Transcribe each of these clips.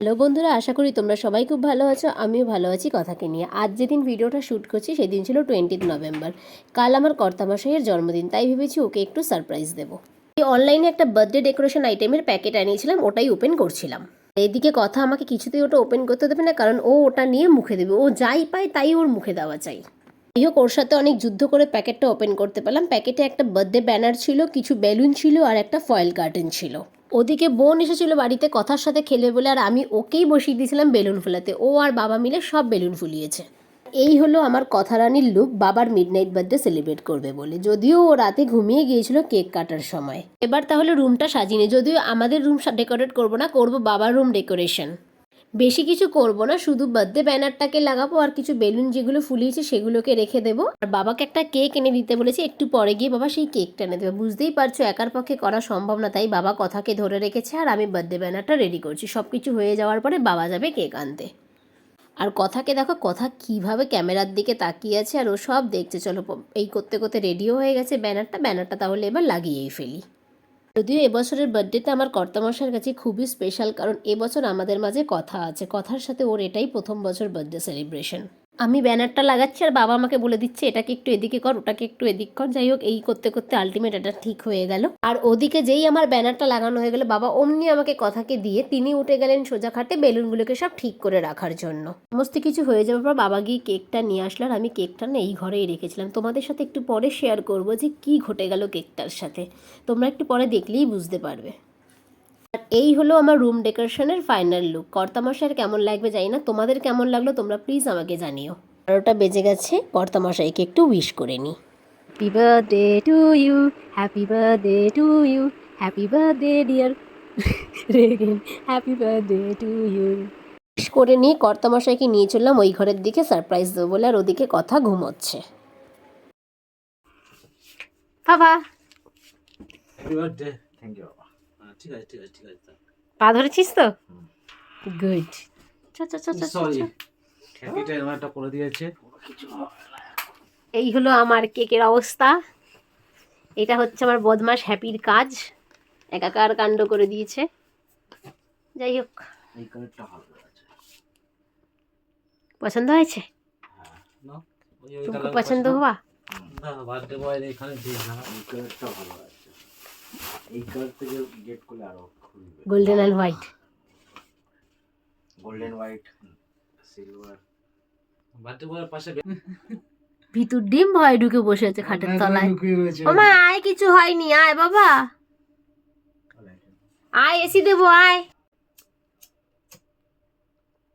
Hello বন্ধুরা, আশা করি তোমরা সবাই খুব ভালো আছো। আমিও ভালো আছি কথাকে নিয়ে। আজ যেদিন ভিডিওটা শ্যুট করছি সেদিন ছিল 20 নভেম্বর। কাল আমার কর্তামশাইয়ের জন্মদিন, তাই ভেবেছি ওকে একটু সারপ্রাইজ দেবো। অনলাইনে একটা বার্থডে ডেকোরেশন আইটেমের প্যাকেট আনিয়েছিলাম, ওটাই ওপেন করছিলাম। এদিকে কথা আমাকে কিছুতেই ওটা ওপেন করতে দেবে না, কারণ ও ওটা নিয়ে মুখে দেবে। ও যাই পায় তাই ওর মুখে দেওয়া চাই। যাই হোক, ওর সাথে অনেক যুদ্ধ করে প্যাকেটটা ওপেন করতে পারলাম। প্যাকেটে একটা বার্থডে ব্যানার ছিল, কিছু বেলুন ছিল আর একটা ফয়েল কার্টেন ছিল। ওদিকে বোন এসেছিল বাড়িতে কথার সাথে খেলবে বলে, আর আমি ওকেই বসিয়ে দিয়েছিলাম বেলুন ফোলাতে। ও আর বাবা মিলে সব বেলুন ফুলিয়েছে। এই হলো আমার কথা রানীর লুক বাবার মিডনাইট বার্থডে সেলিব্রেট করবে বলে। যদিও ও রাতে ঘুমিয়ে গিয়েছিল কেক কাটার সময়। এবার তাহলে রুমটা সাজিয়ে, যদিও আমাদের রুম ডেকোরেট করবো না, করবো বাবার রুম ডেকোরেশন। বেশি কিছু করব না, শুধু বার্থডে ব্যানারটাকে লাগাবো আর কিছু বেলুন যেগুলো ফুলিয়েছে সেগুলোকে রেখে দেবো। আর বাবাকে একটা কেক এনে দিতে বলেছি, একটু পরে গিয়ে বাবা সেই কেকটা এনে দেবে। বুঝতেই পারছো একার পক্ষে করা সম্ভব না, তাই বাবা কথাকে ধরে রেখেছে আর আমি বার্থডে ব্যানারটা রেডি করছি। সব কিছু হয়ে যাওয়ার পরে বাবা যাবে কেক আনতে। আর কথাকে দেখো, কথা কিভাবে ক্যামেরার দিকে তাকিয়ে আছে আর ও সব দেখছে। চলো, এই করতে করতে রেডিও হয়ে গেছে ব্যানারটা তাহলে এবার লাগিয়েই ফেলি। যদিও এবছরের বার্থডেটা আমার কর্তামশাইয়ের কাছে খুবই স্পেশাল, কারণ এবছর আমাদের মাঝে কথা আছে। কথার সাথে ওর এটাই প্রথম বছর বার্থডে সেলিব্রেশন। আমি ব্যানারটা লাগাচ্ছি আর বাবা আমাকে বলে দিচ্ছে এটাকে একটু এদিকে কর, ওটাকে একটু এদিক কর। যাই হোক, এই করতে করতে আলটিমেট এটা ঠিক হয়ে গেল। আর ওদিকে যেই আমার ব্যানারটা লাগানো হয়ে গেল, বাবা অমনি আমাকে কথাকে দিয়ে তিনি উঠে গেলেন সোজা খাটে বেলুনগুলোকে সব ঠিক করে রাখার জন্য। সমস্ত কিছু হয়ে যাওয়ার পর বাবা গিয়ে কেকটা নিয়ে আসলো, আর আমি কেকটা না এই ঘরেই রেখেছিলাম। তোমাদের সাথে একটু পরে শেয়ার করবো যে কি ঘটে গেল কেকটার সাথে। তোমরা একটু পরে দেখলেই বুঝতে পারবে। আর এই হলো আমার রুম ডেকোরেশনের ফাইনাল লুক। কর্তামশাইয়ের কেমন লাগবে জানি না, তোমাদের কেমন লাগলো তোমরা প্লিজ আমাকে জানিও। 12টা বেজে গেছে, কর্তামশাইকে একটু উইশ করে নিই। Happy birthday to you, happy birthday to you, happy birthday dear Regen, happy birthday to you. Wish করে নিয়ে কর্তামশাইকে নিয়ে চললাম ওই ঘরের দিকে সারপ্রাইজ দেবো বলে, আর ওদিকে কথা ঘুমোচ্ছে। বাবা হ্যাপি বার্থডে। থ্যাংক ইউ বাবা। ঠিক আছে ঠিক আছে ঠিক আছে। পা ধরেছিস তো? গুড। সরি, হ্যাপিটা এমনটা করে দিয়েছে কিছু। এই হলো আমার কেকের অবস্থা। এটা হচ্ছে আমার বদমাস হ্যাপির কাজ, একাকার কাণ্ড করে দিয়েছে। যাই হোক, এই কালারটা ভালো আছে। পছন্দ হয়েছে? হ্যাঁ, না ওই तुमको কালার पसंद हुआ? না, বার্থডে বয় এখানে দিস না। এই কালারটা ভালো আছে। এই কালার থেকে গেট করলে আরো খুলবে। Golden and white, golden white silver. Birthday বয়ের পাশে ভিতর ডিম ভয় ঢুকে বসে আছে খাটের তলায়। ওমা আয়, কিছু হয়নি, আয় বাবা আয়, এসি দেবো, আয়।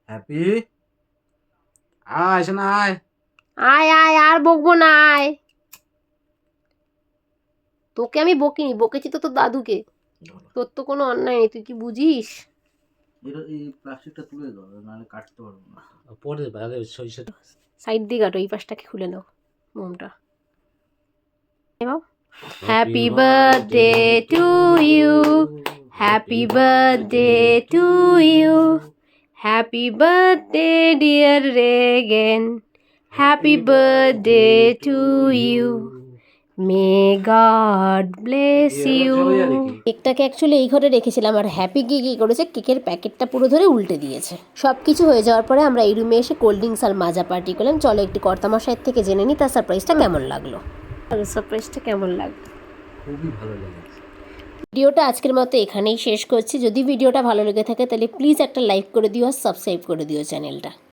হ্যাপি আয় শোনা আয়। আয় আয়, আর বকবো না, আয়। তোকে আমি বকিনি, বকেছি তো তোর দাদুকে। তোর তো কোনো অন্যায় নেই, তুই কি বুঝিস? এই প্লাস্টিকটা তুলে দাও, নাহলে কাটতে পারবো না। পরে আগে সরিষা সাইড দিয়ে কাটো, এই পাশটাকে খুলে নাও মোমটা। Happy birthday to you, happy birthday to you, happy birthday dear Regen, happy birthday to you, may God bless you. কেকটাকে অ্যাকচুয়ালি এই ঘরে রেখেছিলাম, আর হ্যাপি গিয়ে কী করেছে, কেকের প্যাকেটটা পুরো ধরে উল্টে দিয়েছে। সব কিছু হয়ে যাওয়ার পরে আমরা এই রুমে এসে কোল্ড ড্রিঙ্কস আর মাজা পার্টি করলাম। চলো একটু কর্তামশাইয়ের থেকে জেনে নিই তার সারপ্রাইজটা কেমন লাগলো। সারপ্রাইজটা কেমন লাগলো? খুবই ভালো লেগেছে। ভিডিওটা আজকের মতো এখানেই শেষ করছি। যদি ভিডিওটা ভালো লেগে থাকে তাহলে প্লিজ একটা লাইক করে দিও আর সাবস্ক্রাইব করে দিও চ্যানেলটা।